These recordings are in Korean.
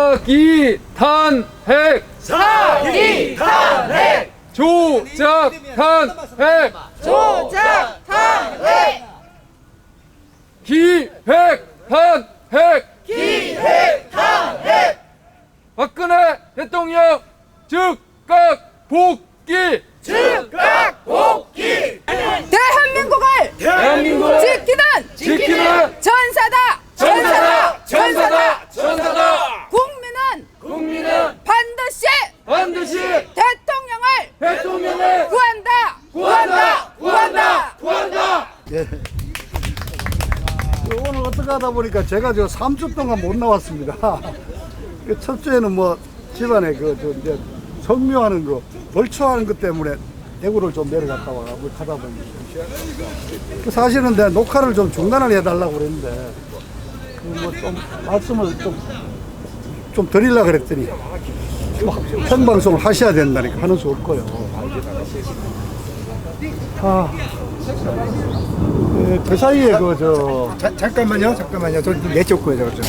사기 탄핵 사기 탄핵 조작 탄핵 조작 탄핵 기획 탄핵 기획 탄핵 박근혜 대통령 즉각 복귀 즉각 복귀 대한민국을 지키는 전사다. 전사다 국민은 반드시 대통령을 구한다. 예. 오늘 어떻게 하다 보니까 제가 저 3주 동안 못 나왔습니다. 그 첫째는 뭐 집안에 이제 성묘하는 거, 벌초하는 것 때문에 대구를 좀 내려갔다 와가지고 하다 보니까 사실은 내가 녹화를 좀 중단을 해달라고 그랬는데 뭐 좀 말씀을 좀 드리려고 그랬더니 생방송을 하셔야 된다니까 하는 수 없고요. 그 사이에 잠깐만요. 저 내쫓고요, 저거 좀.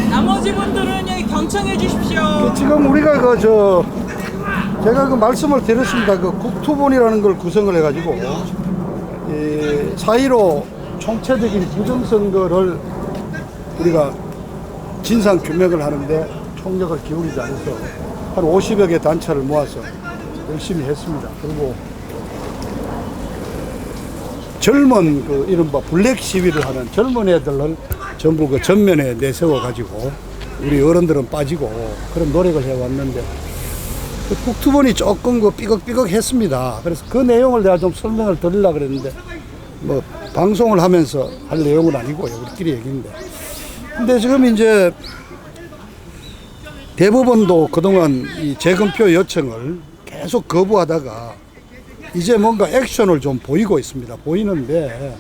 나머지 분들은 여기 경청해 주십시오. 지금 우리가 제가 그 말씀을 드렸습니다. 그 국토본이라는 걸 구성을 해가지고 이 4.15 총체적인 부정선거를 우리가 진상 규명을 하는데 총력을 기울이지 않아서 한 50여 개 단체를 모아서 열심히 했습니다. 그리고 젊은 그 이른바 블랙 시위를 하는 젊은 애들을 전부 그 전면에 내세워 가지고 우리 어른들은 빠지고 그런 노력을 해왔는데 그 국토본이 조금 그 삐걱삐걱 했습니다. 그래서 그 내용을 내가 좀 설명을 드리려고 그랬는데 뭐 방송을 하면서 할 내용은 아니고요. 우리끼리 얘기인데. 근데 지금 이제 대법원도 그동안 이 재검표 요청을 계속 거부하다가 이제 뭔가 액션을 좀 보이고 있습니다. 보이는데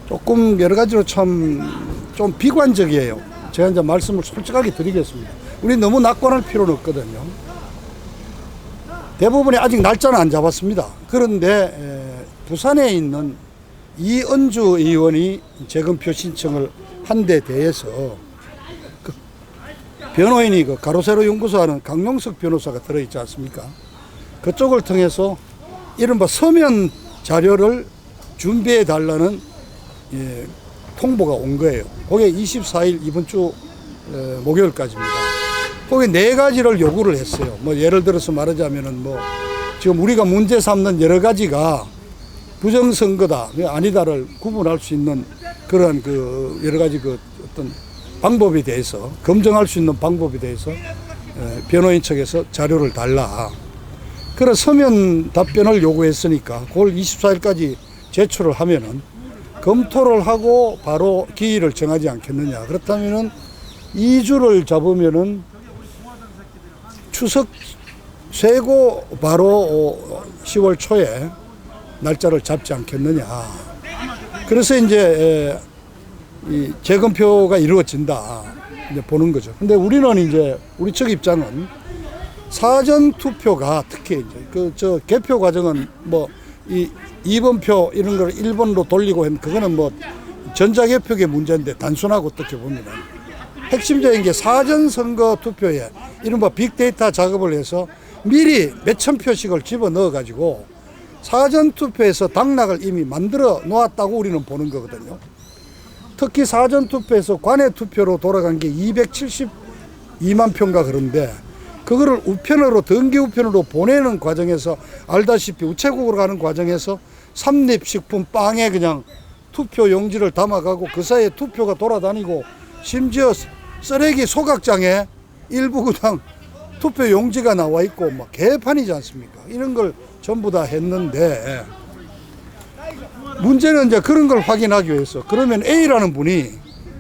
조금 여러 가지로 참 좀 비관적이에요. 제가 이제 말씀을 솔직하게 드리겠습니다. 우리 너무 낙관할 필요는 없거든요. 대법원이 아직 날짜는 안 잡았습니다. 그런데 부산에 있는 이은주 의원이 재검표 신청을 한 데 대해서 그 변호인이 그 가로세로 연구소 하는 강용석 변호사가 들어있지 않습니까? 그쪽을 통해서 이른바 서면 자료를 준비해 달라는 통보가 온 거예요. 그게 24일 이번 주 목요일까지입니다. 거기 4가지를 요구를 했어요. 뭐 예를 들어서 말하자면은 뭐 지금 우리가 문제 삼는 여러 가지가 부정선거다, 아니다를 구분할 수 있는 그런 그 여러 가지 그 어떤 방법에 대해서 검증할 수 있는 방법에 대해서 변호인 측에서 자료를 달라. 그런 서면 답변을 요구했으니까 그걸 24일까지 제출을 하면은 검토를 하고 바로 기일을 정하지 않겠느냐. 그렇다면은 2주를 잡으면은 추석 쇠고 바로 10월 초에 날짜를 잡지 않겠느냐. 그래서 이제 이 재검표가 이루어진다 이제 보는 거죠. 근데 우리는 이제 우리 측 입장은 사전 투표가 특히 이제 개표 과정은 뭐 이 2번표 이런 걸 1번으로 돌리고 했는 그거는 뭐 전자개표의 문제인데 단순하고 어떻게 보면은 핵심적인 게 사전 선거 투표에 이른바 빅데이터 작업을 해서 미리 몇천 표씩을 집어 넣어 가지고 사전 투표에서 당락을 이미 만들어 놓았다고 우리는 보는 거거든요. 특히 사전 투표에서 관외 투표로 돌아간 게 272만 표인가 그런데 그거를 우편으로 등기 우편으로 보내는 과정에서 알다시피 우체국으로 가는 과정에서 삼립식품 빵에 그냥 투표 용지를 담아가고 그 사이에 투표가 돌아다니고 심지어 쓰레기 소각장에 일부 그냥 투표 용지가 나와 있고 막 개판이지 않습니까? 이런 걸 전부 다 했는데 문제는 이제 그런 걸 확인하기 위해서 그러면 A라는 분이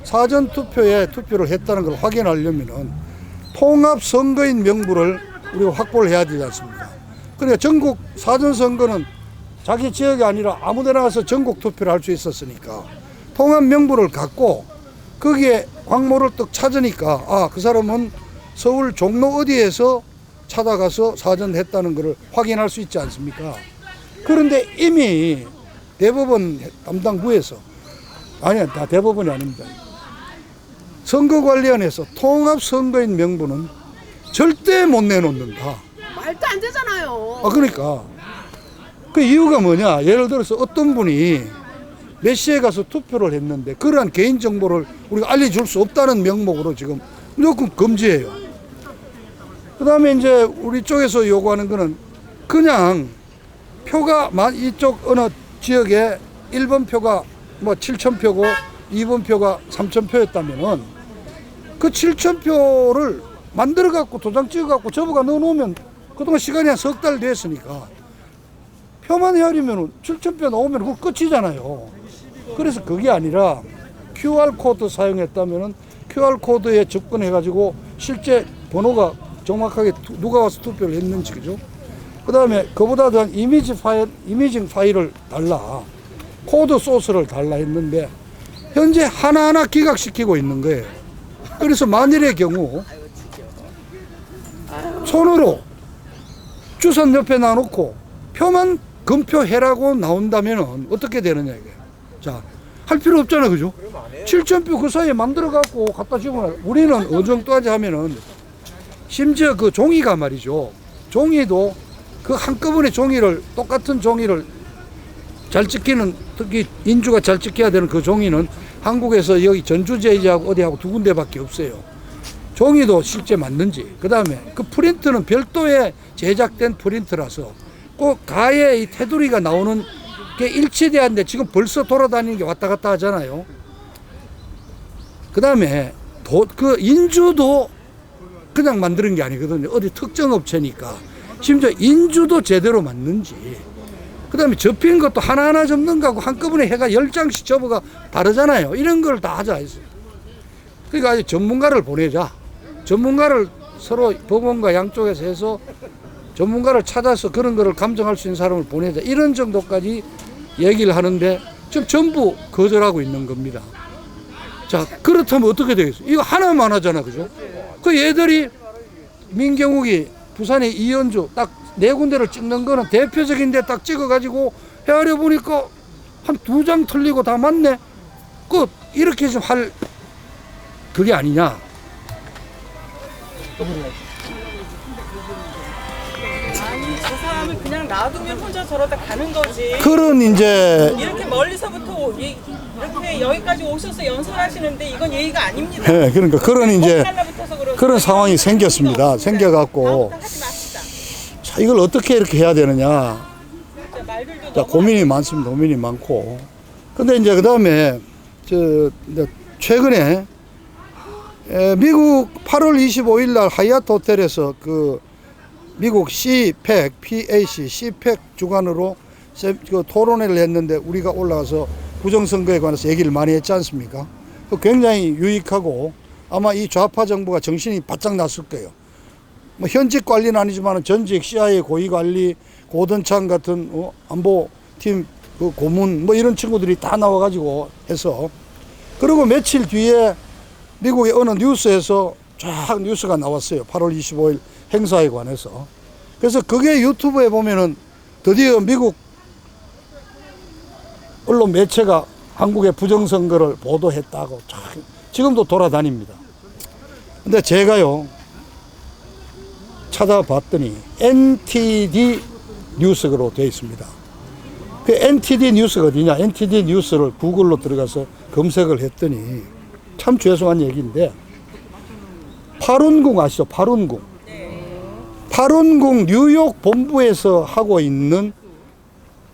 사전 투표에 투표를 했다는 걸 확인하려면은 통합 선거인 명부를 우리가 확보를 해야 되지 않습니까? 그러니까 전국 사전 선거는 자기 지역이 아니라 아무 데나 가서 전국 투표를 할 수 있었으니까 통합 명부를 갖고 거기에 광모를 딱 찾으니까 아, 그 사람은 서울 종로 어디에서 찾아가서 사전 했다는 것을 확인할 수 있지 않습니까? 그런데 이미 대법원 담당부에서, 아니야, 다 대법원이 아닙니다. 선거관리원에서 통합선거인 명부는 절대 못 내놓는다. 말도 안 되잖아요. 그러니까 그 이유가 뭐냐? 예를 들어서 어떤 분이 몇 시에 가서 투표를 했는데 그러한 개인정보를 우리가 알려줄 수 없다는 명목으로 지금 무조건 금지해요. 그 다음에 이제 우리 쪽에서 요구하는 거는 그냥 표가 이쪽 어느 지역에 1번 표가 뭐 7,000표고 2번 표가 3,000표였다면은 그 7,000표를 만들어 갖고 도장 찍어 갖고 접어가 넣어 놓으면 그동안 시간이 한 석 달 됐으니까 표만 헤아리면 7,000표 나오면 그거 끝이잖아요. 그래서 그게 아니라 QR코드 사용했다면은 QR코드에 접근해가지고 실제 번호가 정확하게 누가 와서 투표를 했는지, 그죠? 그 다음에 그보다 더한 이미징 파일을 달라. 코드 소스를 달라 했는데 현재 하나하나 기각시키고 있는 거예요. 그래서 만일의 경우 손으로 주선 옆에 놔놓고 표만 검표해라고 나온다면 어떻게 되느냐 이게. 자, 할 필요 없잖아, 그죠? 7,000표 그 사이에 만들어 갖고 갖다 주면 우리는 어느 정도까지 하면은 심지어 그 종이가 말이죠. 종이도 그 한꺼번에 종이를 똑같은 종이를 잘 찍히는, 특히 인주가 잘 찍혀야 되는 그 종이는 한국에서 여기 전주제이하고 어디하고 두 군데밖에 없어요. 종이도 실제 맞는지, 그 다음에 그 프린트는 별도의 제작된 프린트라서 꼭 가에 이 테두리가 나오는 게 일치돼야하는데 지금 벌써 돌아다니는 게 왔다 갔다 하잖아요. 그 다음에 그 인주도 그냥 만드는 게 아니거든요. 어디 특정 업체니까 심지어 인주도 제대로 맞는지, 그 다음에 접힌 것도 하나하나 접는 거하고 한꺼번에 해가 10장씩 접어가 다르잖아요. 이런 걸 다 하자 했어요. 그러니까 아주 전문가를 보내자. 전문가를 서로 법원과 양쪽에서 해서 전문가를 찾아서 그런 거를 감정할 수 있는 사람을 보내자. 이런 정도까지 얘기를 하는데 지금 전부 거절하고 있는 겁니다. 자, 그렇다면 어떻게 되겠어요? 이거 하나만 하잖아, 그죠? 그 얘들이 민경욱이 부산의 이현주 딱 4군데를 찍는 거는 대표적인데 딱 찍어가지고 헤아려 보니까 한 2장 틀리고 다 맞네. 끝. 이렇게 좀 할 그게 아니냐. 아니 저 사람을 그냥 놔두면 혼자 저러다 가는 거지. 그런 이제 이렇게 멀리서부터 이렇게 여기까지 오셔서 연설하시는데 이건 예의가 아닙니다. 네, 그러니까 그런 이제 달라붙어서 그러고 그런 상황이 생겼습니다. 생겨갖고 다음부터 하지 맙시다. 자, 이걸 어떻게 이렇게 해야 되느냐. 진짜 말들도 자, 너무 고민이 많습니다. 고민이 많고. 근데 이제 그 다음에 최근에 미국 8월 25일 날 하얏트 호텔에서 그 미국 CPAC 주관으로 그 토론회를 했는데 우리가 올라가서 부정선거에 관해서 얘기를 많이 했지 않습니까? 굉장히 유익하고 아마 이 좌파 정부가 정신이 바짝 났을 거예요. 뭐 현직 관리는 아니지만 전직 CIA 고위관리, 고던창 같은 안보팀 그 고문 뭐 이런 친구들이 다 나와가지고 해서, 그리고 며칠 뒤에 미국의 어느 뉴스에서 쫙 뉴스가 나왔어요. 8월 25일 행사에 관해서. 그래서 그게 유튜브에 보면은 드디어 미국 언론 매체가 한국의 부정선거를 보도했다고 지금도 돌아다닙니다. 근데 제가요 찾아봤더니 NTD 뉴스로 되어 있습니다. 그 NTD 뉴스가 어디냐? NTD 뉴스를 구글로 들어가서 검색을 했더니 참 죄송한 얘기인데 파룬궁 아시죠? 파룬궁. 파룬궁 뉴욕 본부에서 하고 있는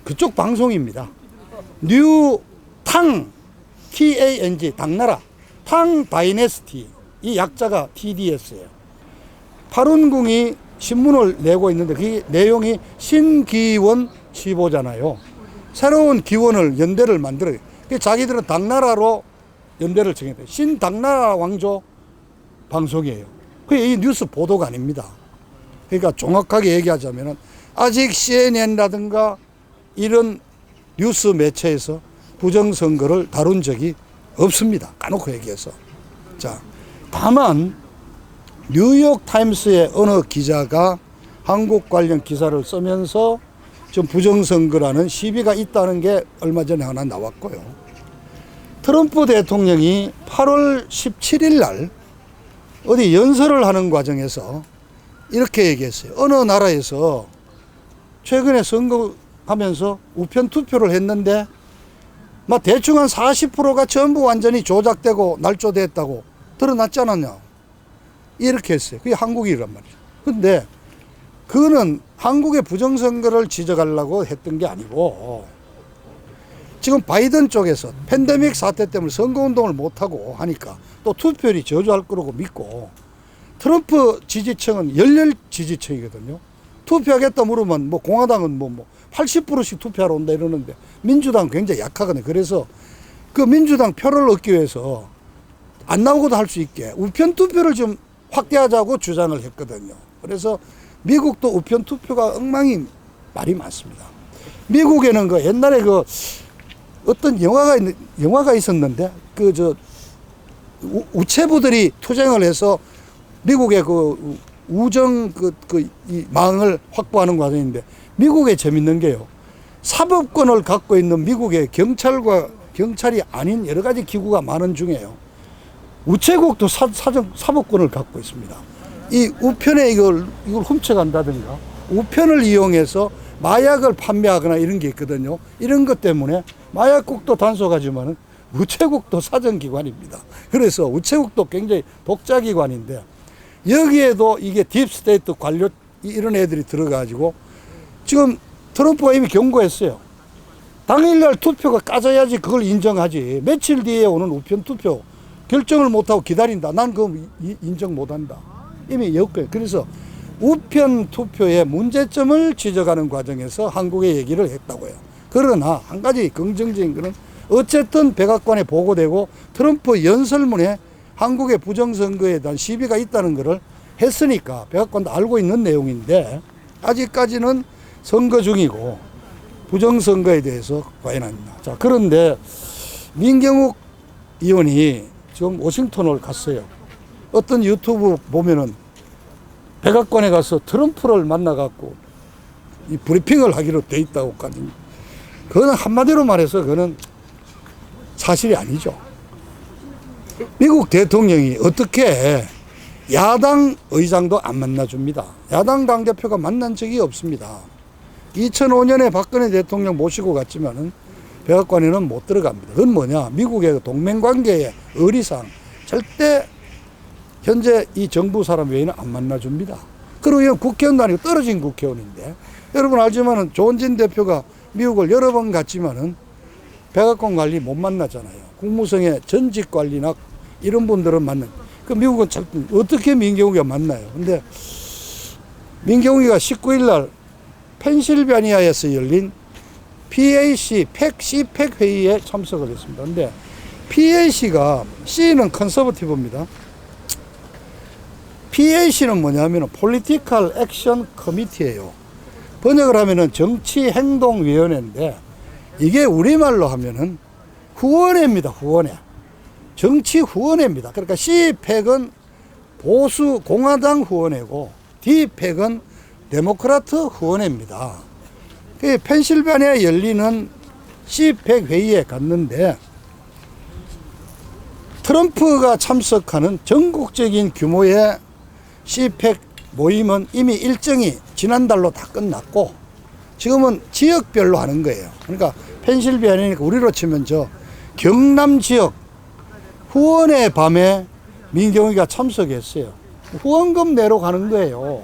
그쪽 방송입니다. 뉴탕 TANG 당나라 탕 다이내스티, 이 약자가 TDS예요. 파룬궁이 신문을 내고 있는데 그 내용이 신기원 시보잖아요. 새로운 기원을 연대를 만들어요. 자기들은 당나라로 연대를 정했대요. 신당나라 왕조 방송이에요. 그게 이 뉴스 보도가 아닙니다. 그러니까 정확하게 얘기하자면 아직 CNN라든가 이런 뉴스 매체에서 부정선거를 다룬 적이 없습니다. 까놓고 얘기해서. 자, 다만 뉴욕 타임스의 어느 기자가 한국 관련 기사를 쓰면서 좀 부정선거라는 시비가 있다는 게 얼마 전에 하나 나왔고요. 트럼프 대통령이 8월 17일 날 어디 연설을 하는 과정에서 이렇게 얘기했어요. 어느 나라에서 최근에 선거하면서 우편 투표를 했는데 막 대충 한 40%가 전부 완전히 조작되고 날조됐다고 드러났지 않았냐. 이렇게 했어요. 그게 한국이란 말이죠. 근데 그거는 한국의 부정선거를 지적하려고 했던 게 아니고 지금 바이든 쪽에서 팬데믹 사태 때문에 선거운동을 못하고 하니까 또 투표율이 저조할 거라고 믿고 트럼프 지지층은 열렬 지지층이거든요. 투표하겠다 물으면 뭐 공화당은 뭐 80%씩 투표하러 온다 이러는데 민주당은 굉장히 약하거든요. 그래서 그 민주당 표를 얻기 위해서 안 나오고도 할 수 있게 우편 투표를 좀 확대하자고 주장을 했거든요. 그래서 미국도 우편 투표가 엉망이 말이 많습니다. 미국에는 그 옛날에 그 어떤 영화가 있었는데 우체부들이 투쟁을 해서 미국의 그 우정 이 망을 확보하는 과정인데 미국에 재밌는 게요. 사법권을 갖고 있는 미국의 경찰이 아닌 여러 가지 기구가 많은 중에요. 우체국도 사법권을 갖고 있습니다. 이 우편에 이걸 훔쳐간다든가 우편을 이용해서 마약을 판매하거나 이런 게 있거든요. 이런 것 때문에 마약국도 단속하지만은 우체국도 사정기관입니다. 그래서 우체국도 굉장히 독자기관인데 여기에도 이게 딥스테이트 관료 이런 애들이 들어가지고 지금 트럼프가 이미 경고했어요. 당일날 투표가 까져야지 그걸 인정하지. 며칠 뒤에 오는 우편 투표 결정을 못하고 기다린다. 난 그거 인정 못한다. 이미 엮어요. 그래서 우편 투표의 문제점을 지적하는 과정에서 한국의 얘기를 했다고요. 그러나 한 가지 긍정적인 거는 어쨌든 백악관에 보고되고 트럼프 연설문에 한국의 부정선거에 대한 시비가 있다는 것을 했으니까 백악관도 알고 있는 내용인데 아직까지는 선거 중이고 부정선거에 대해서 과연 아니냐. 자, 그런데 민경욱 의원이 지금 워싱턴을 갔어요. 어떤 유튜브 보면은 백악관에 가서 트럼프를 만나갖고 이 브리핑을 하기로 돼 있다고까지. 그거는 한마디로 말해서 그거는 사실이 아니죠. 미국 대통령이 어떻게 야당 의장도 안 만나줍니다. 야당 당대표가 만난 적이 없습니다. 2005년에 박근혜 대통령 모시고 갔지만은 백악관에는 못 들어갑니다. 그건 뭐냐? 미국의 동맹관계의 의리상 절대 현재 이 정부 사람 외에는 안 만나줍니다. 그리고 국회의원도 아니고 떨어진 국회의원인데 여러분 알지만은 조원진 대표가 미국을 여러 번 갔지만은 백악관 관리 못 만나잖아요. 국무성의 전직 관리나 이런 분들은 만나. 그 미국은 어떻게 민경욱이가 만나요? 근데 민경욱이가 19일 날 펜실베니아에서 열린 PAC CPEC 회의에 참석을 했습니다. 근데 PAC가 C는 컨서버티브입니다. PAC는 뭐냐면은 Political Action Committee예요. 번역을 하면은 정치행동위원회인데 이게 우리말로 하면은 후원회입니다. 후원회. 정치 후원회입니다. 그러니까 CPEC은 보수 공화당 후원회고 DPEC은 데모크라트 후원회입니다. 그 펜실베니아에 열리는 CPEC 회의에 갔는데 트럼프가 참석하는 전국적인 규모의 CPEC 모임은 이미 일정이 지난달로 다 끝났고 지금은 지역별로 하는 거예요. 그러니까 펜실베니아니까 우리로 치면 저 경남 지역 후원의 밤에 민경욱이가 참석했어요. 후원금 내러 가는 거예요.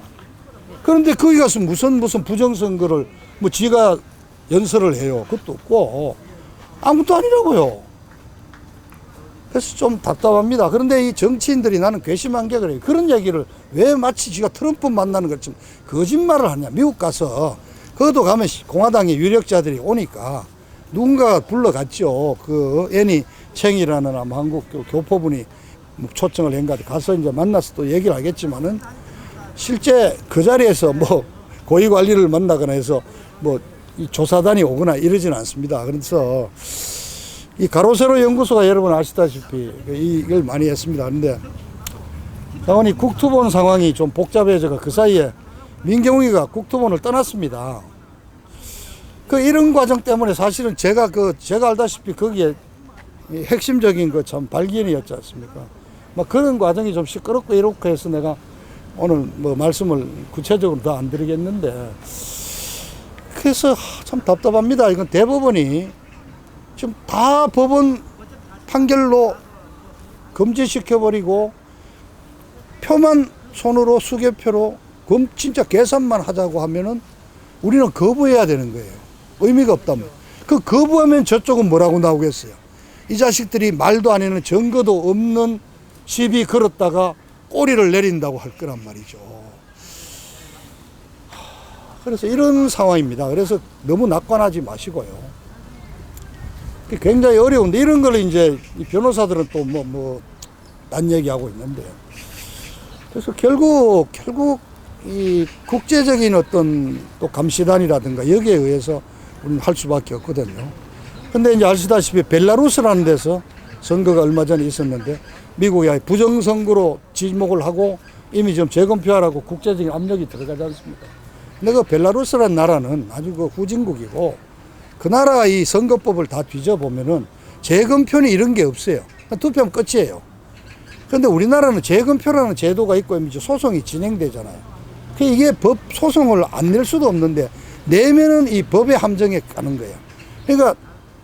그런데 거기 가서 무슨 부정선거를 뭐 지가 연설을 해요. 그것도 없고 아무것도 아니라고요. 그래서 좀 답답합니다. 그런데 이 정치인들이 나는 괘씸한 게 그래요. 그런 얘기를 왜 마치 지가 트럼프 만나는 것처럼 거짓말을 하냐. 미국 가서 그것도 가면 공화당의 유력자들이 오니까 누군가 불러갔죠. 그 애니 챙이라는 아마 한국 교포분이 초청을 한 것 같아요. 가서 이제 만나서 또 얘기를 하겠지만은 실제 그 자리에서 뭐 고위 관리를 만나거나 해서 뭐 이 조사단이 오거나 이러지는 않습니다. 그래서 이 가로세로 연구소가 여러분 아시다시피 이걸 많이 했습니다. 그런데 당연히 국토본 상황이 좀 복잡해져서 그 사이에 민경욱이가 국토본을 떠났습니다. 이런 과정 때문에 사실은 제가 알다시피 거기에 이 핵심적인 그 참 발견이었지 않습니까? 막 그런 과정이 좀 시끄럽고 이렇고 해서 내가 오늘 뭐 말씀을 구체적으로 더 안 드리겠는데, 그래서 참 답답합니다. 이건 대법원이 지금 다 법원 판결로 금지시켜버리고 표만 손으로 수개표로 진짜 계산만 하자고 하면은 우리는 거부해야 되는 거예요. 의미가 없다면. 그 거부하면 저쪽은 뭐라고 나오겠어요? 이 자식들이 말도 안 하는 증거도 없는 시비 걸었다가 꼬리를 내린다고 할 거란 말이죠. 그래서 이런 상황입니다. 그래서 너무 낙관하지 마시고요. 굉장히 어려운데 이런 걸 이제 이 변호사들은 또 딴 얘기하고 있는데요. 그래서 결국 이 국제적인 어떤 또 감시단이라든가 여기에 의해서 우리는 할 수밖에 없거든요. 근데 이제 아시다시피 벨라루스라는 데서 선거가 얼마 전에 있었는데 미국이 부정선거로 지목을 하고 이미 좀 재검표하라고 국제적인 압력이 들어가지 않습니까? 근데 그 벨라루스라는 나라는 아주 그 후진국이고 그 나라 이 선거법을 다 뒤져보면은 재검표는 이런 게 없어요. 투표하면 끝이에요. 근데 우리나라는 재검표라는 제도가 있고 이제 소송이 진행되잖아요. 이게 법 소송을 안 낼 수도 없는데 내면은 이 법의 함정에 가는 거예요. 그러니까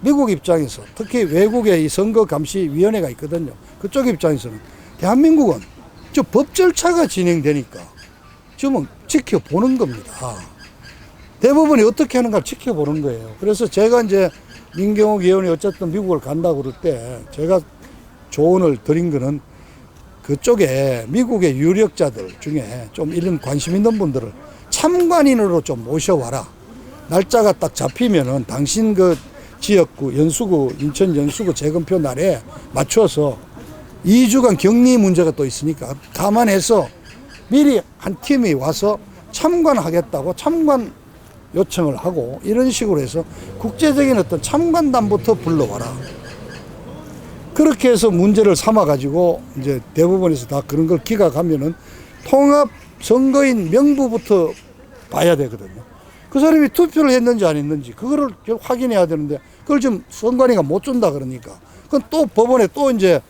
미국 입장에서 특히 외국의 이 선거감시위원회가 있거든요. 그쪽 입장에서는 대한민국은 저 법 절차가 진행되니까 지금은 지켜보는 겁니다. 대법원이 어떻게 하는가 지켜보는 거예요. 그래서 제가 이제 민경욱 의원이 어쨌든 미국을 간다고 그럴 때 제가 조언을 드린 거는 그쪽에 미국의 유력자들 중에 좀 이런 관심 있는 분들을 참관인으로 좀 모셔와라. 날짜가 딱 잡히면은 당신 그 지역구, 연수구, 인천 연수구 재검표 날에 맞춰서 2주간 격리 문제가 또 있으니까 감안해서 미리 한 팀이 와서 참관하겠다고 참관 요청을 하고 이런 식으로 해서 국제적인 어떤 참관단부터 불러와라. 그렇게 해서 문제를 삼아가지고 이제 대법원에서 다 그런 걸 기각하면은 통합 선거인 명부부터 봐야 되거든요. 그 사람이 투표를 했는지 안 했는지 그거를 확인해야 되는데 그걸 지금 선관위가 못 준다 그러니까 그건 또 법원에 또 이제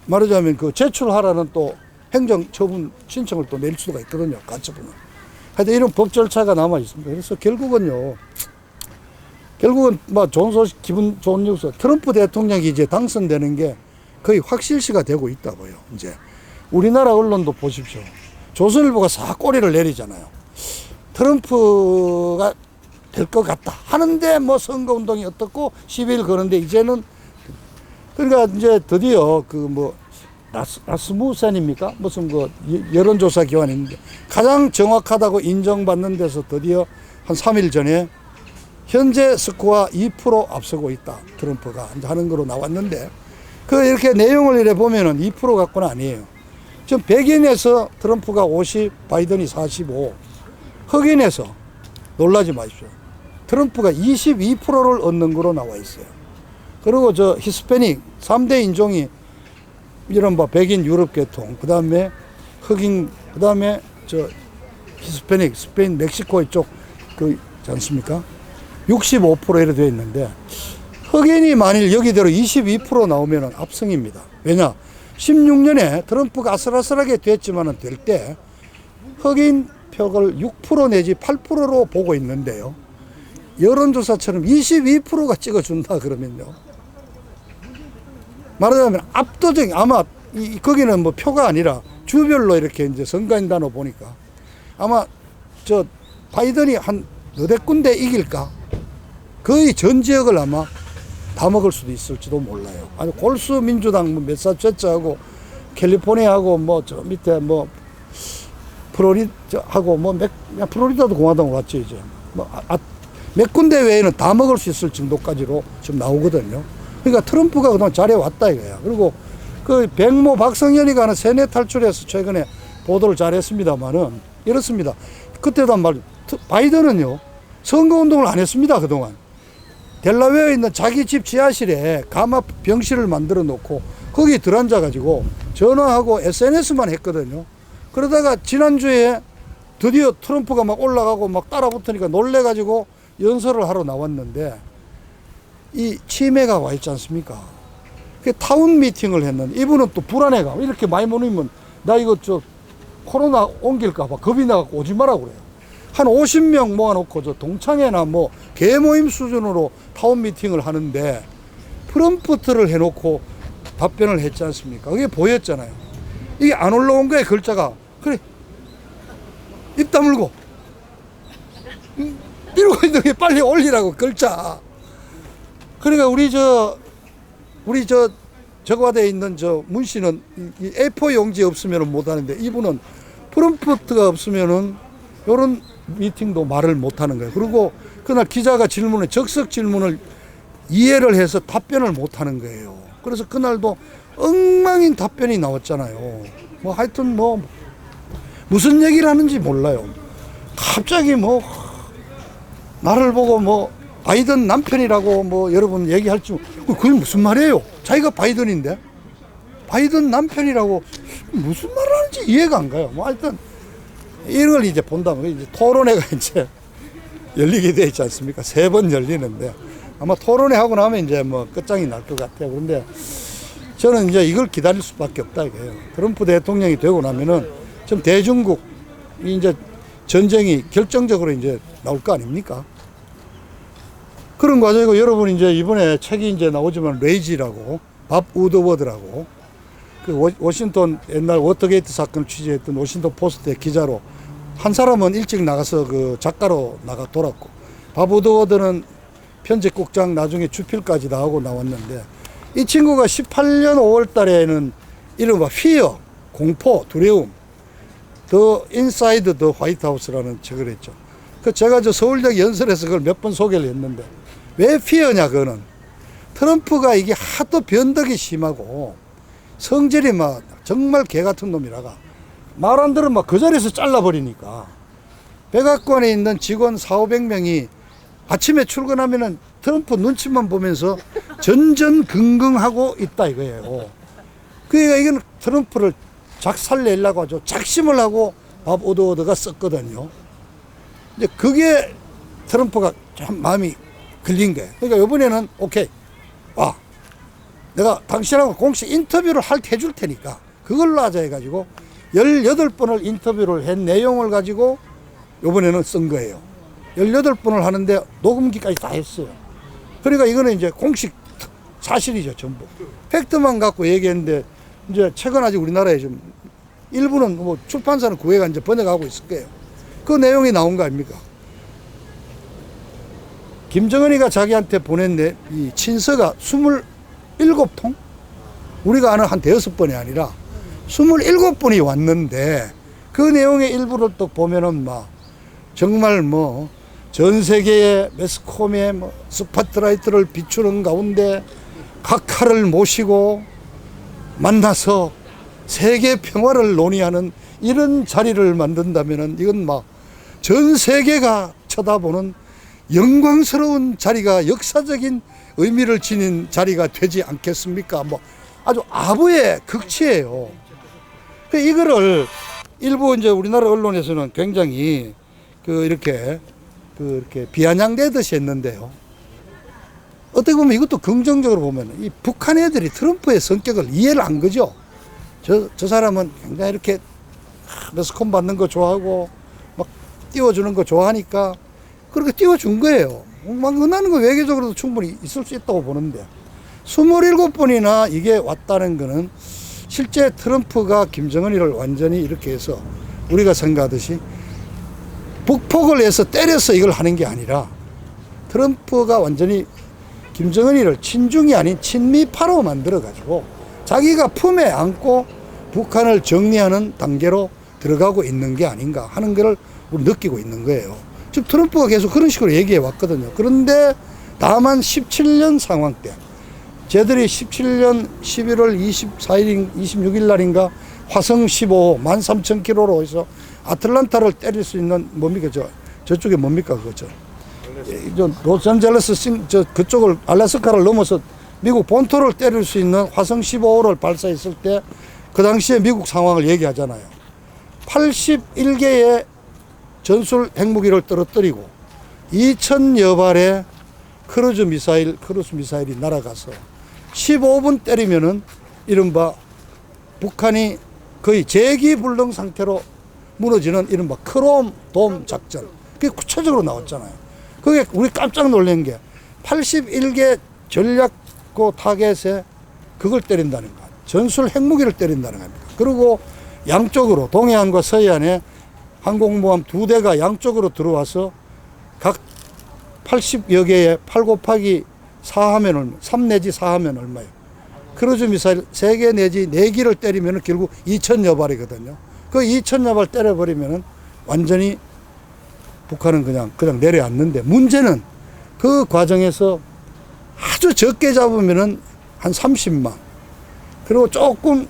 말하자면 그 제출하라는 또 행정처분 신청을 또 낼 수가 있거든요. 가처분을. 하여튼 이런 법 절차가 남아 있습니다. 그래서 결국은 뭐 좋은 소식, 기분 좋은 뉴스. 트럼프 대통령이 이제 당선되는 게 거의 확실시가 되고 있다고요. 이제 우리나라 언론도 보십시오. 조선일보가 싹 꼬리를 내리잖아요. 트럼프가 될 것 같다 하는데 뭐 선거운동이 어떻고 시비를 거는데 이제는 그러니까 이제 드디어 그 뭐 라스무센입니까? 무슨 그 여론조사 기관이 있는데 가장 정확하다고 인정받는 데서 드디어 한 3일 전에 현재 스코어 2% 앞서고 있다. 트럼프가 하는 거로 나왔는데 그 이렇게 내용을 이래 보면은 2% 갖고는 아니에요. 지금 백인에서 트럼프가 50, 바이든이 45. 흑인에서 놀라지 마십시오. 트럼프가 22%를 얻는 거로 나와 있어요. 그리고 저 히스패닉 3대 인종이 이런 뭐 백인 유럽 계통, 그 다음에 흑인, 그 다음에 저 히스패닉 스페인 멕시코 이쪽 그 있지 않습니까? 65% 이래 되어 있는데 흑인이 만일 여기대로 22% 나오면 압승입니다. 왜냐? 16년에 트럼프가 아슬아슬하게 됐지만은 될 때 흑인 표를 6% 내지 8%로 보고 있는데요. 여론조사처럼 22%가 찍어준다 그러면요. 말하자면 압도적인 아마 거기는 뭐 표가 아니라 주별로 이렇게 이제 선거인단으로 보니까 아마 저 바이든이 한 너댓 군데 이길까? 거의 전 지역을 아마 다 먹을 수도 있을지도 몰라요. 아니 골수 민주당 뭐 매사추세츠하고 캘리포니아하고 뭐 저 밑에 뭐 플로리다하고 뭐 플로리다도 공화당 왔죠 이제 몇 군데 외에는 다 먹을 수 있을 정도까지로 지금 나오거든요. 그러니까 트럼프가 그동안 잘해왔다 이거야. 그리고 그 백모 박성현이가 하는 세뇌 탈출해서 최근에 보도를 잘했습니다만은 이렇습니다. 그때도 한 말, 바이든은요 선거운동을 안 했습니다 그동안. 델라웨어에 있는 자기 집 지하실에 감압 병실을 만들어 놓고 거기 들어앉아 가지고 전화하고 SNS만 했거든요. 그러다가 지난주에 드디어 트럼프가 막 올라가고 막 따라붙으니까 놀래 가지고 연설을 하러 나왔는데 이 치매가 와 있지 않습니까? 그 타운 미팅을 했는데 이분은 또 불안해가 이렇게 많이 모이면 나 이거 저 코로나 옮길까봐 겁이 나갖고 오지 마라고 그래요. 한 50명 모아놓고 저 동창회나 뭐 개모임 수준으로 타운 미팅을 하는데 프롬프트를 해놓고 답변을 했지 않습니까? 그게 보였잖아요. 이게 안 올라온 거예요, 글자가. 그래, 입 다물고 이러고 있는 게 빨리 올리라고, 글자. 그러니까 우리 저거되어 있는 저 문씨는 이 A4 용지 없으면 못 하는데 이분은 프롬프트가 없으면은 요런 미팅도 말을 못 하는 거예요. 그리고 그날 기자가 적석 질문을 이해를 해서 답변을 못 하는 거예요. 그래서 그날도 엉망인 답변이 나왔잖아요. 뭐 하여튼 뭐 무슨 얘기를 하는지 몰라요. 갑자기 뭐 나를 보고 뭐 바이든 남편이라고 뭐 여러분 얘기할지 그게 무슨 말이에요? 자기가 바이든인데 바이든 남편이라고 무슨 말을 하는지 이해가 안 가요. 뭐 하여튼 이런 걸 이제 본다면 이제 토론회가 이제 열리게 돼 있지 않습니까? 3번 열리는데 아마 토론회 하고 나면 이제 뭐 끝장이 날 것 같아요. 그런데 저는 이제 이걸 기다릴 수밖에 없다 이거예요. 트럼프 대통령이 되고 나면은 좀 대중국 이제 전쟁이 결정적으로 이제 나올 거 아닙니까? 그런 과정이고 여러분 이제 이번에 책이 이제 나오지만 레이지라고 밥 우드워드라고 그 워싱턴 옛날 워터게이트 사건을 취재했던 워싱턴 포스트의 기자로 한 사람은 일찍 나가서 그 작가로 돌았고 밥 우드워드는 편집국장 나중에 주필까지 다 하고 나왔는데 이 친구가 18년 5월 달에는 이른바 피어, 공포, 두려움 The Inside the White House라는 책을 했죠. 그 제가 저 서울대 연설에서 그걸 몇 번 소개를 했는데 왜 피어냐 그거는 트럼프가 이게 하도 변덕이 심하고 성질이 막 정말 개 같은 놈이라가 말 안 들으면 막 그 자리에서 잘라버리니까 백악관에 있는 직원 400~500명이 아침에 출근하면은 트럼프 눈치만 보면서 전전긍긍하고 있다 이거예요. 그러니까 이건 트럼프를 작살내려고 하죠. 작심을 하고 밥 우드워드가 썼거든요. 이제 그게 트럼프가 참 마음이 걸린 거예요. 그러니까 이번에는 오케이 와 내가 당신하고 공식 인터뷰를 해줄 테니까 그걸로 하자 해가지고 18번을 인터뷰를 한 내용을 가지고 이번에는 쓴 거예요. 18번을 하는데 녹음기까지 다 했어요. 그러니까 이거는 이제 공식 사실이죠, 전부. 팩트만 갖고 얘기했는데 이제 최근 아직 우리나라에 좀 일부는 뭐 출판사는 구해가 이제 번역하고 있을 거예요. 그 내용이 나온 거 아닙니까? 김정은이가 자기한테 보낸 이 친서가 27통? 우리가 아는 한 5번이 아니라 27번이 왔는데 그 내용의 일부를 또 보면은 막 정말 뭐 전 세계의 매스컴의 뭐 스팟라이트를 비추는 가운데 각하를 모시고 만나서 세계 평화를 논의하는 이런 자리를 만든다면은 이건 막 전 세계가 쳐다보는 영광스러운 자리가 역사적인 의미를 지닌 자리가 되지 않겠습니까? 뭐 아주 아부의 극치예요. 이거를 일부 이제 우리나라 언론에서는 굉장히 이렇게 비아냥대듯이 했는데요. 어떻게 보면 이것도 긍정적으로 보면 이 북한 애들이 트럼프의 성격을 이해를 한 거죠. 저 사람은 굉장히 이렇게 매스컴 받는 거 좋아하고 막 띄워주는 거 좋아하니까 그렇게 띄워준 거예요. 막 은하는 거 외교적으로도 충분히 있을 수 있다고 보는데 27번이나 이게 왔다는 거는 실제 트럼프가 김정은이를 완전히 이렇게 해서 우리가 생각하듯이 북폭을 해서 때려서 이걸 하는 게 아니라 트럼프가 완전히 김정은이를 친중이 아닌 친미파로 만들어가지고 자기가 품에 안고 북한을 정리하는 단계로 들어가고 있는 게 아닌가 하는 걸 우리 느끼고 있는 거예요. 지금 트럼프가 계속 그런 식으로 얘기해 왔거든요. 그런데 다만 17년 상황 때 쟤들이 17년 11월 24일, 26일 날인가 화성 15 13,000km로 해서 아틀란타를 때릴 수 있는 뭡니까 저쪽에 뭡니까 그거죠. 로스앤젤레스 그쪽을 알래스카를 넘어서 미국 본토를 때릴 수 있는 화성 15호를 발사했을 때 그 당시에 미국 상황을 얘기하잖아요. 81개의 전술 핵무기를 떨어뜨리고 2,000여 발의 크루즈 미사일이 날아가서 15분 때리면은 이른바 북한이 거의 재기불능 상태로 무너지는 이른바 크롬돔 작전. 그게 구체적으로 나왔잖아요. 그게 우리 깜짝 놀란 게 81개 전략고 타겟에 그걸 때린다는 거. 전술 핵무기를 때린다는 겁니다. 그리고 양쪽으로 동해안과 서해안에 항공모함 2대가 양쪽으로 들어와서 각 80여 개의 8 곱하기 4 하면 3 내지 4 하면 얼마예요? 크루즈 미사일 3개 내지 4기를 때리면 결국 2,000여 발이거든요. 그 2,000여 발 때려버리면 완전히 북한은 그냥 내려앉는데, 문제는 그 과정에서 아주 적게 잡으면 한 30만, 그리고 조금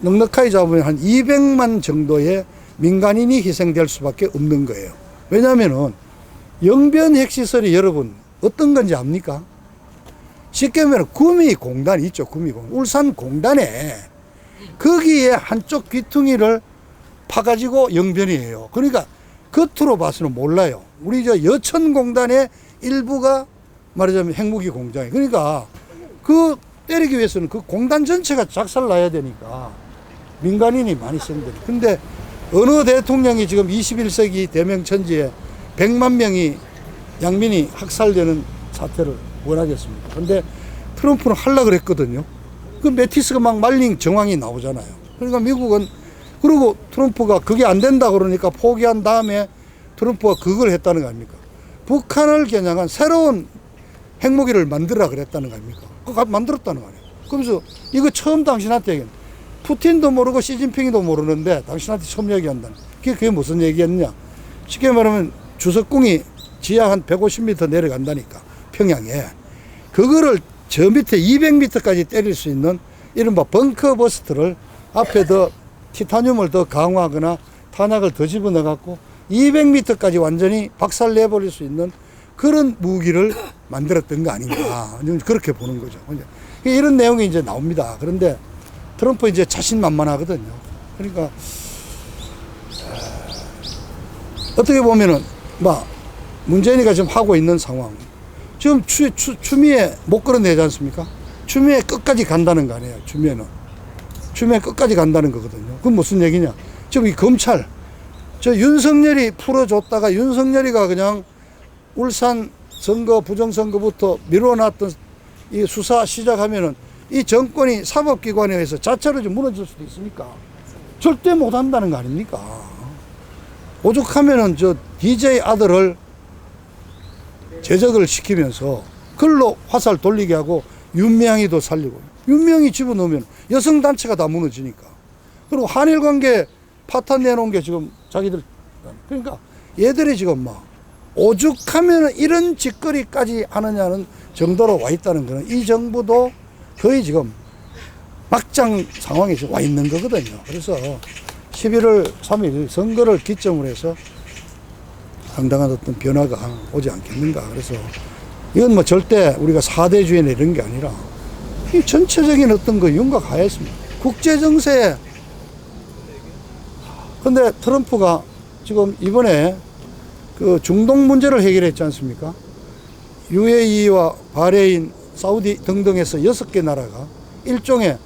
넉넉하게 잡으면 한 200만 정도의 민간인이 희생될 수밖에 없는 거예요. 왜냐하면은 영변 핵시설이 여러분 어떤 건지 압니까? 쉽게 말하면 구미공단 있죠. 구미공단. 울산 공단에 거기에 한쪽 귀퉁이를 파가지고 영변이에요. 그러니까 겉으로 봐서는 몰라요. 우리 저 여천공단의 일부가 말하자면 핵무기 공장이에요. 그러니까 그 때리기 위해서는 그 공단 전체가 작살나야 되니까 민간인이 많이 생겨요. 근데 어느 대통령이 지금 21세기 대명천지에 100만 명이 양민이 학살되는 사태를 원하겠습니까? 근데 트럼프는 하려고 그랬거든요. 그 메티스가 막 말린 정황이 나오잖아요. 그러니까 미국은, 그리고 트럼프가 그게 안 된다 그러니까 포기한 다음에 트럼프가 그걸 했다는 거 아닙니까? 북한을 겨냥한 새로운 핵무기를 만들라 그랬다는 거 아닙니까? 그거 만들었다는 거 아니에요. 그러면서 이거 처음 당신한테 얘기한, 푸틴도 모르고 시진핑도 모르는데 당신한테 처음 얘기한다는. 그게 무슨 얘기였냐? 쉽게 말하면 주석궁이 지하 한 150m 내려간다니까, 평양에. 그거를 저 밑에 200m까지 때릴 수 있는 이른바 벙커 버스트를 앞에 더 티타늄을 더 강화하거나 탄약을 더 집어넣어 갖고 200m까지 완전히 박살내버릴 수 있는 그런 무기를 만들었던 거 아닌가, 그렇게 보는 거죠. 이런 내용이 이제 나옵니다. 그런데 트럼프 이제 자신만만하거든요. 그러니까 어떻게 보면은 문재인이가 지금 하고 있는 상황, 지금 추미애 못 끌어내지 않습니까? 추미애 끝까지 간다는 거 아니에요. 추미애 끝까지 간다는 거거든요. 그건 무슨 얘기냐? 지금 이 검찰, 저 윤석열이 풀어줬다가 윤석열이가 그냥 울산 선거 부정선거부터 미뤄놨던 이 수사 시작하면은 이 정권이 사법기관에 의해서 자체로 좀 무너질 수도 있으니까 절대 못 한다는 거 아닙니까? 오죽하면은 저 DJ 아들을 제적을 시키면서 글로 화살 돌리게 하고 윤명희도 살리고, 윤명희 집어넣으면 여성단체가 다 무너지니까. 그리고 한일 관계 파탄 내놓은 게 지금 자기들, 그러니까 얘들이 지금 오죽하면 이런 짓거리까지 하느냐는 정도로 와 있다는 거는 이 정부도 거의 지금 막장 상황에 와 있는 거거든요. 그래서 11월 3일 선거를 기점으로 해서 상당한 어떤 변화가 오지 않겠는가. 그래서 이건 절대 우리가 사대주의나 이런 게 아니라 이 전체적인 어떤 그 윤곽하에 있습니다. 국제정세에. 근데 트럼프가 지금 이번에 그 중동 문제를 해결했지 않습니까? UAE와 바레인, 사우디 등등에서 6개 나라가 일종의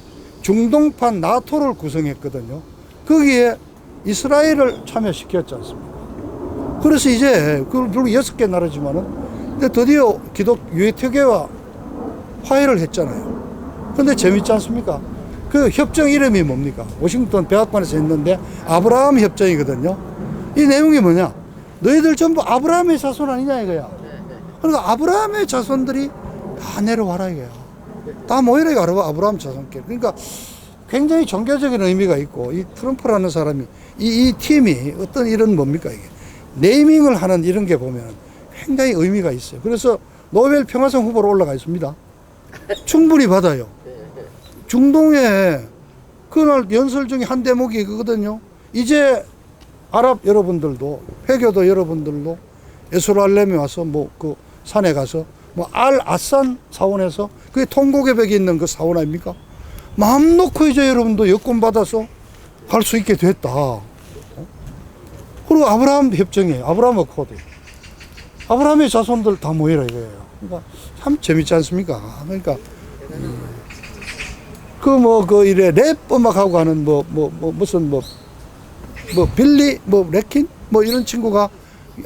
중동판 나토를 구성했거든요. 거기에 이스라엘을 참여시켰지 않습니까? 그래서 이제, 결국 6개 나라지만은, 근데 드디어 유해태계와 화해를 했잖아요. 근데 재밌지 않습니까? 그 협정 이름이 뭡니까? 워싱턴 백악관에서 했는데, 아브라함 협정이거든요. 이 내용이 뭐냐? 너희들 전부 아브라함의 자손 아니냐 이거야. 그러니까 아브라함의 자손들이 다 내려와라 이거야. 다 모이라 이거 아브라함 자손끼리. 그러니까 굉장히 종교적인 의미가 있고, 이 트럼프라는 사람이, 이 팀이 어떤 이런 뭡니까 이게. 네이밍을 하는 이런 게 보면 굉장히 의미가 있어요. 그래서 노벨 평화상 후보로 올라가 있습니다. 충분히 받아요. 중동에 그날 연설 중에 한 대목이 그거든요. 이제 아랍 여러분들도, 회교도 여러분들도 예루살렘에 와서 그 산에 가서 알 아산 사원에서 그게 통곡의벽에 있는 그 사원 아닙니까? 마음 놓고 이제 여러분도 여권 받아서 갈 수 있게 됐다. 그리고 아브라함 협정이에요. 아브라함 어코드. 아브라함의 자손들 다 모여라 이거예요. 그러니까 참 재밌지 않습니까? 그러니까 이래 랩 음악하고 하는 무슨 빌리 레킨 이런 친구가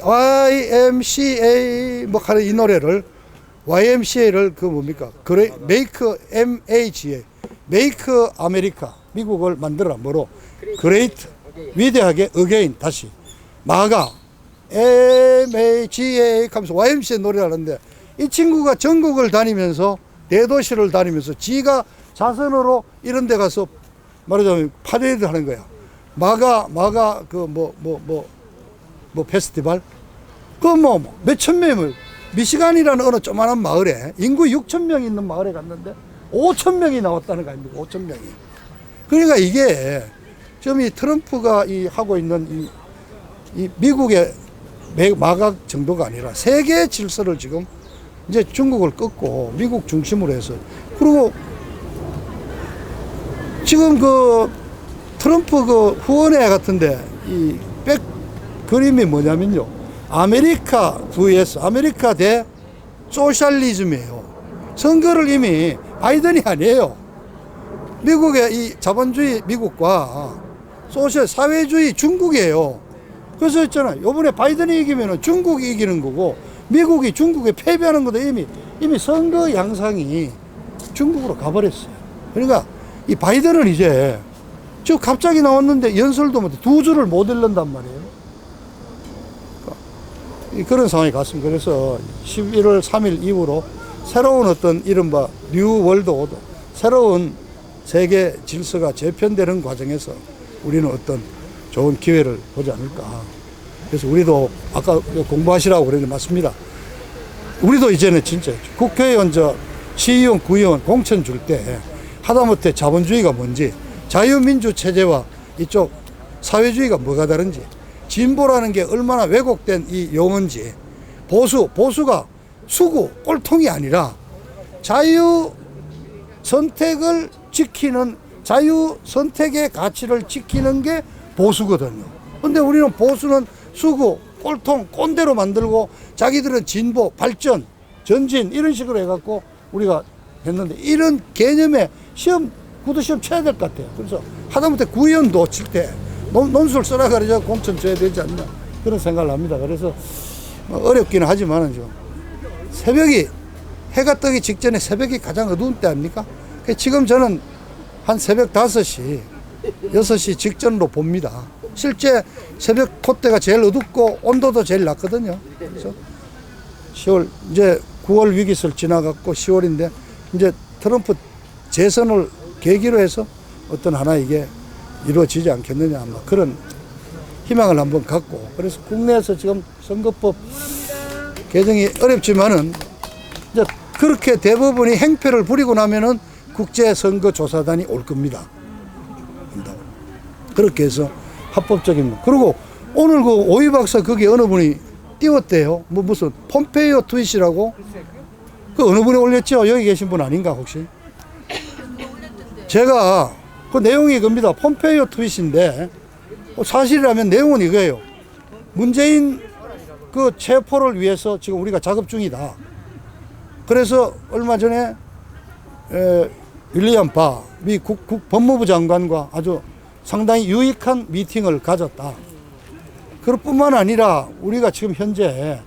YMCA 하는 이 노래를 YMCA를 메이크 MAGA 메이크 아메리카 미국을 만들어라 그레이트 위대하게 어게인 다시 마가 MAGA 하면서 YMCA 노래를 하는데 이 친구가 전국을 다니면서 대도시를 다니면서 지가 자선으로 이런 데 가서 말하자면 파레이드 하는 거야. 마가 페스티벌 몇천 명이 미시간이라는 어느 조만한 마을에 인구 6천 명 있는 마을에 갔는데 5천 명이 나왔다는 거 아닙니까? 5천 명이. 그러니까 이게 지금 이 트럼프가 하고 있는 이 미국의 마각 정도가 아니라 세계 질서를 지금 이제 중국을 끊고 미국 중심으로 해서 그리고 지금 트럼프 후원회 같은데 이 백 그림이 뭐냐면요. 아메리카 vs 아메리카 대 소셜리즘이에요. 선거를 이미 바이든이 아니에요. 미국의 이 자본주의 미국과 사회주의 중국이에요. 그래서 있잖아요. 이번에 바이든이 이기면 중국이 이기는 거고 미국이 중국에 패배하는 것도 이미 선거 양상이 중국으로 가버렸어요. 그러니까 이 바이든은 이제 지금 갑자기 나왔는데 연설도 못해 2주를 못 읽는단 말이에요. 그런 상황이 갔습니다. 그래서 11월 3일 이후로 새로운 어떤 이른바 뉴 월드 오더, 새로운 세계 질서가 재편되는 과정에서 우리는 어떤 좋은 기회를 보지 않을까. 그래서 우리도 아까 공부하시라고 그러는데 맞습니다. 우리도 이제는 진짜 국회의원, 시의원, 구의원 공천 줄 때 하다못해 자본주의가 뭔지, 자유민주 체제와 이쪽 사회주의가 뭐가 다른지, 진보라는 게 얼마나 왜곡된 이 용어인지, 보수가 수구, 꼴통이 아니라 자유 선택을 지키는, 자유 선택의 가치를 지키는 게 보수거든요. 근데 우리는 보수는 수구, 꼴통, 꼰대로 만들고 자기들은 진보, 발전, 전진 이런 식으로 해갖고 우리가 했는데 이런 개념에 구두시험 쳐야 될 것 같아요. 그래서 하다못해 구의원도 칠 때 논술 써라 가지고 공천 줘야 되지 않나 그런 생각을 합니다. 그래서 어렵기는 하지만 새벽이 해가 뜨기 직전에 새벽이 가장 어두운 때 아닙니까? 지금 저는 한 새벽 5시, 6시 직전으로 봅니다. 실제 새벽 콧대가 제일 어둡고 온도도 제일 낮거든요. 그래서 10월, 이제 9월 위기설 지나갔고 10월인데 이제 트럼프 재선을 계기로 해서 어떤 하나 이게 이루어지지 않겠느냐, 아마 그런 희망을 한번 갖고, 그래서 국내에서 지금 선거법 개정이 어렵지만은 이제 그렇게 대부분이 행패를 부리고 나면은 국제선거조사단이 올 겁니다. 그렇게 해서 합법적인. 그리고 오늘 오이 박사 거기 어느 분이 띄웠대요. 무슨 폼페이오 트윗이라고? 그 어느 분이 올렸죠? 여기 계신 분 아닌가 혹시? 제가 그 내용이 겁니다. 폼페이오 트윗인데 사실이라면 내용은 이거예요. 문재인 그 체포를 위해서 지금 우리가 작업 중이다. 그래서 얼마 전에 윌리엄 바 미 법무부 장관과 아주 상당히 유익한 미팅을 가졌다. 그럴 뿐만 아니라 우리가 지금 현재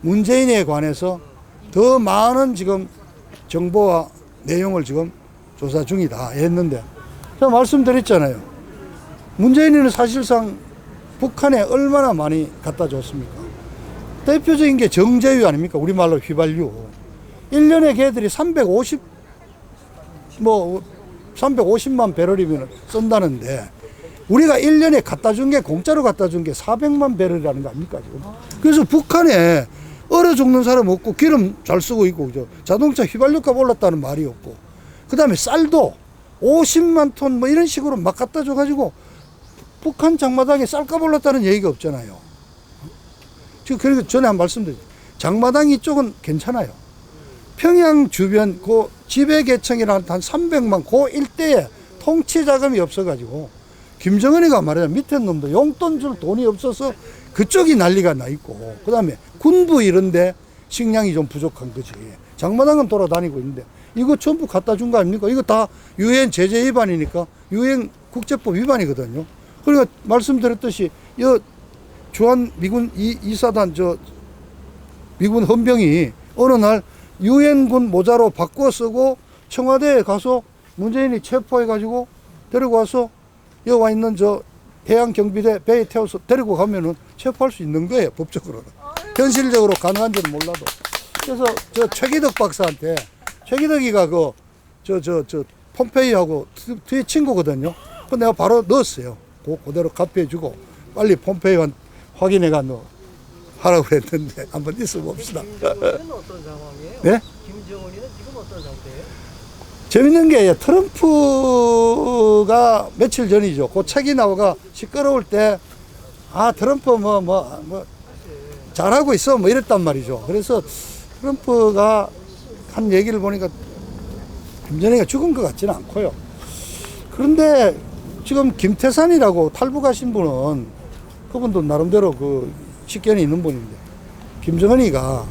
문재인에 관해서 더 많은 지금 정보와 내용을 지금 조사 중이다 했는데, 제가 말씀드렸잖아요. 문재인은 사실상 북한에 얼마나 많이 갖다 줬습니까? 대표적인 게 정제유 아닙니까? 우리말로 휘발유. 1년에 걔들이 350만 배럴이면 쏜다는데, 우리가 1년에 갖다 준 게, 공짜로 갖다 준 게 400만 배럴이라는 거 아닙니까, 지금? 그래서 북한에 얼어 죽는 사람 없고, 기름 잘 쓰고 있고, 자동차 휘발유값 올랐다는 말이 없고, 그 다음에 쌀도 50만 톤 이런 식으로 막 갖다 줘가지고, 북한 장마당에 쌀값 올랐다는 얘기가 없잖아요. 지금 그래서 전에 한 말씀드렸죠. 장마당 이쪽은 괜찮아요. 평양 주변 지배계층이라는 한 300만 일대에 통치 자금이 없어가지고 김정은이가 말이야 밑에 놈도 용돈 줄 돈이 없어서 그쪽이 난리가 나 있고 그 다음에 군부 이런데 식량이 좀 부족한 거지. 장마당은 돌아다니고 있는데 이거 전부 갖다 준 거 아닙니까? 이거 다 유엔 제재 위반이니까 유엔 국제법 위반이거든요. 그러니까 말씀드렸듯이 이 주한 미군 이사단 저 미군 헌병이 어느 날 유엔군 모자로 바꿔 쓰고 청와대에 가서 문재인이 체포해 가지고 데리고 와서 여기 와 있는 저 해양경비대 배에 태워서 데리고 가면은 체포할 수 있는 거예요, 법적으로는. 현실적으로 가능한지는 몰라도. 그래서 저 최기덕 박사한테 최기덕이가 저 폼페이하고 뒤에 친구거든요. 그 내가 바로 넣었어요. 그대로 카피해주고 빨리 폼페이만 확인해가 너 하라고 그랬는데 한번 있어 봅시다. 김정은이는 어떤 상황이에요? 네? 김정은이는 지금 어떤 상태예요? 재밌는 게 트럼프가 며칠 전이죠. 그 책이 나오가 시끄러울 때 트럼프 뭐 잘하고 있어 뭐 이랬단 말이죠. 그래서 트럼프가 한 얘기를 보니까 김정은이가 죽은 것 같지는 않고요. 그런데 지금 김태산이라고 탈북하신 분은 그분도 나름대로 그 식견이 있는 분인데 김정은이가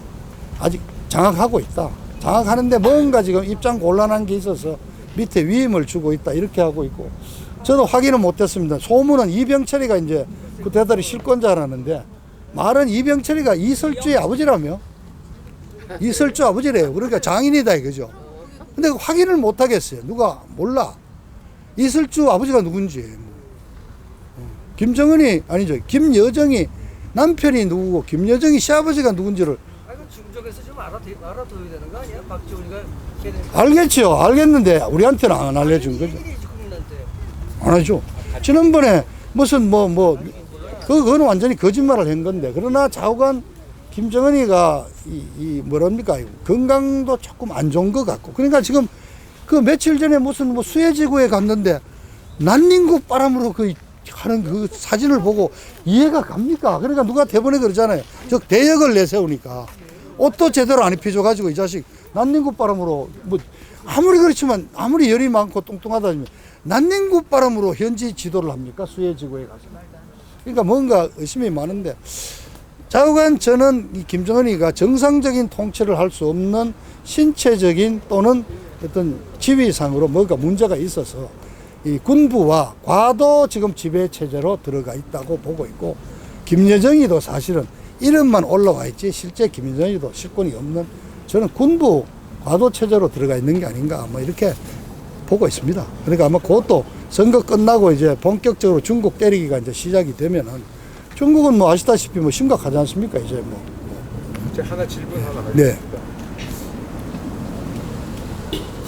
아직 장악하고 있다. 장악하는데 뭔가 지금 입장 곤란한 게 있어서 밑에 위임을 주고 있다 이렇게 하고 있고 저도 확인은 못했습니다. 소문은 이병철이가 이제 그 대다리 실권자라는데 말은 이병철이가 이설주의 아버지라며 이설주 아버지래요. 그러니까 장인이다 이거죠. 근데 확인을 못하겠어요. 누가 몰라. 이설주 아버지가 누군지. 김정은이 아니죠. 김여정이 남편이 누구고 김여정이 시아버지가 누군지를 아, 이거 중정에서 좀 알아둬야 되는 거 아니야? 박지원이가 알겠죠. 알겠는데 우리한테는 안 알려준 거죠. 얘기지 국민한테. 안 하죠. 지난번에 무슨 그거는 완전히 거짓말을 한 건데 그러나 좌우간 김정은이가 뭐랍니까 건강도 조금 안 좋은 것 같고 그러니까 지금 그 며칠 전에 무슨 수해지구에 갔는데 난닝구 바람으로 하는 그 사진을 보고 이해가 갑니까? 그러니까 누가 대본에 그러잖아요. 저 대역을 내세우니까 옷도 제대로 안 입혀줘가지고 이 자식 난닝구 바람으로 아무리 그렇지만 아무리 열이 많고 뚱뚱하다면 난닝구 바람으로 현지 지도를 합니까? 수해지구에 가서. 그러니까 뭔가 의심이 많은데 좌우간 저는 이 김정은이가 정상적인 통치를 할 수 없는 신체적인 또는 어떤 지위상으로 뭔가 문제가 있어서 이 군부와 과도 지금 지배 체제로 들어가 있다고 보고 있고 김여정이도 사실은 이름만 올라와 있지 실제 김여정이도 실권이 없는 저는 군부 과도 체제로 들어가 있는 게 아닌가 뭐 이렇게 보고 있습니다. 그러니까 아마 그것도 선거 끝나고 이제 본격적으로 중국 때리기가 이제 시작이 되면은 중국은 뭐 아시다시피 뭐 심각하지 않습니까 이제 뭐. 제가 하나 질문 하나 네. 하겠습니다.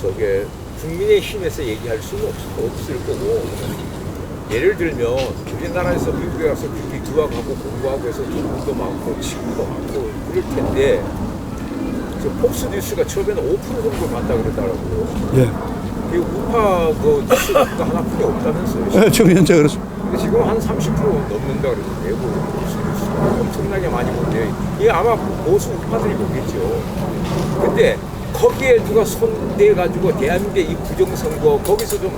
저게 국민의힘에서 얘기할 수는 없을 거고 예를 들면 우리나라에서 미국에 가서 그렇게 유학하고 공부하고 해서 돈도 많고 친구도 많고 그럴 텐데 저 폭스뉴스가 처음에는 5% 정도 간다 그러더라고요. 예. 그 우파 그 뉴스가 하나뿐이 없다면서요. 네, 지금 현재 그렇습니다. 근데 지금 한 30% 넘는다 그러던데요. 그 엄청나게 많이 본대요. 이게 아마 보수 우파들이 보겠죠. 근데 거기에 누가 손대가지고 대한민국의 이 부정선거 거기서 좀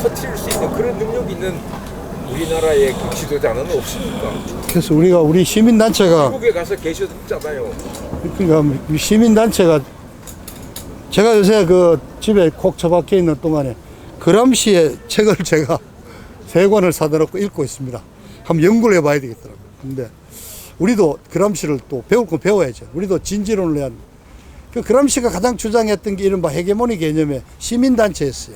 터트릴 수 있는 그런 능력이 있는 우리나라의 그 지도자는 없습니까? 그래서 우리 시민단체가 미국에 가서 계셨잖아요. 그러니까 시민단체가 제가 요새 그 집에 콕 처박혀 있는 동안에 그람시의 책을 제가 3권을 사다 놓고 읽고 있습니다. 한번 연구를 해봐야 되겠더라고요. 근데 우리도 그람시를 또 배울 건 배워야죠. 우리도 진지론을 해야 합니다. 그 그람시가 가장 주장했던 게 이른바 헤게모니 개념의 시민단체였어요.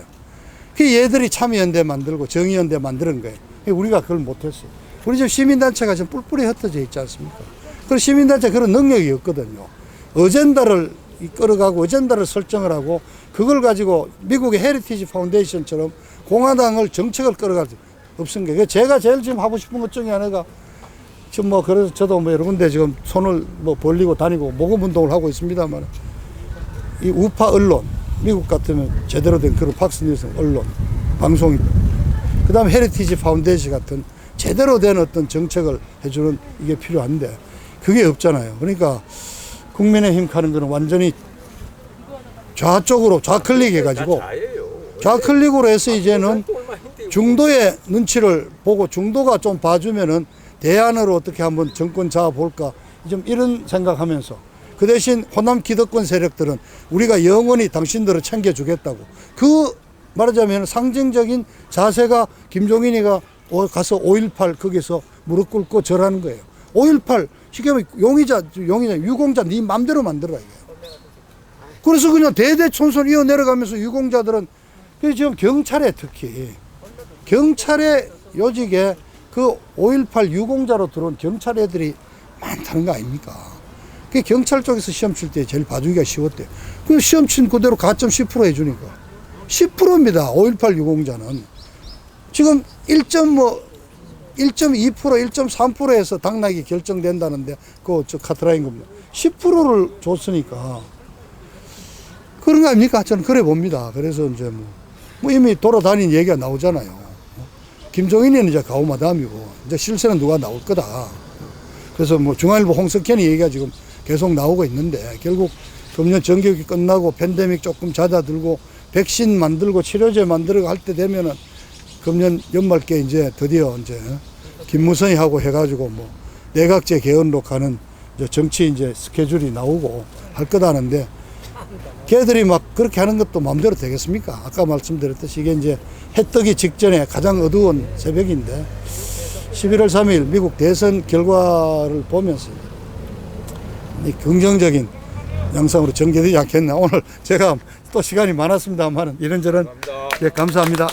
그 얘들이 참여연대 만들고 정의연대 만드는 거예요. 우리가 그걸 못했어요. 우리 지금 시민단체가 지금 뿔뿔이 흩어져 있지 않습니까? 그 시민단체 그런 능력이 없거든요. 어젠다를 끌어가고 어젠다를 설정을 하고 그걸 가지고 미국의 헤리티지 파운데이션처럼 공화당을 정책을 끌어가지 없은 게 제가 제일 지금 하고 싶은 것 중에 하나가 지금 뭐 그래서 저도 뭐 여러 군데 지금 손을 뭐 벌리고 다니고 모금 운동을 하고 있습니다만 이 우파 언론 미국 같으면 제대로 된 그런 팍스뉴스 언론 방송이 그 다음에 헤리티지 파운데이션 같은 제대로 된 어떤 정책을 해주는 이게 필요한데 그게 없잖아요. 그러니까 국민의힘 하는 거는 완전히 좌쪽으로 좌클릭 해가지고 좌클릭으로 해서 이제는 중도의 눈치를 보고 중도가 좀 봐주면은 대안으로 어떻게 한번 정권 잡아볼까 좀 이런 생각하면서 그 대신 호남 기득권 세력들은 우리가 영원히 당신들을 챙겨주겠다고 그 말하자면 상징적인 자세가 김종인이가 가서 5.18 거기서 무릎 꿇고 절하는 거예요. 5.18 쉽게 말하면 용의자 유공자 네 맘대로 만들어라 이거예요. 그래서 그냥 대대손손 이어 내려가면서 유공자들은 지금 경찰에 특히 경찰의 요직에 그 5.18 유공자로 들어온 경찰 애들이 많다는 거 아닙니까? 그 경찰 쪽에서 시험 칠 때 제일 봐주기가 쉬웠대요. 그 시험 친 그대로 가점 10% 해주니까 10%입니다. 5.18 유공자는 지금 1.2%, 1.3%에서 당락이 결정된다는데 저 카트라인 겁니다. 10%를 줬으니까 그런 거 아닙니까? 저는 그래 봅니다. 그래서 이제 뭐 이미 돌아다닌 얘기가 나오잖아요. 김종인은 이제 가오마담이고 이제 실세는 누가 나올 거다. 그래서 뭐 중앙일보 홍석현이 얘기가 지금 계속 나오고 있는데 결국 금년 정격이 끝나고 팬데믹 조금 잦아들고 백신 만들고 치료제 만들고 할 때 되면은 금년 연말께 이제 드디어 이제 김무성이하고 해가지고 뭐 내각제 개헌으로 가는 이제 정치 이제 스케줄이 나오고 할 거다는데 걔들이 막 그렇게 하는 것도 마음대로 되겠습니까? 아까 말씀드렸듯이 이게 이제 해 뜨기 직전에 가장 어두운 새벽인데 11월 3일 미국 대선 결과를 보면서 이 긍정적인 양상으로 전개되지 않겠나. 오늘 제가 또 시간이 많았습니다만 이런저런 감사합니다.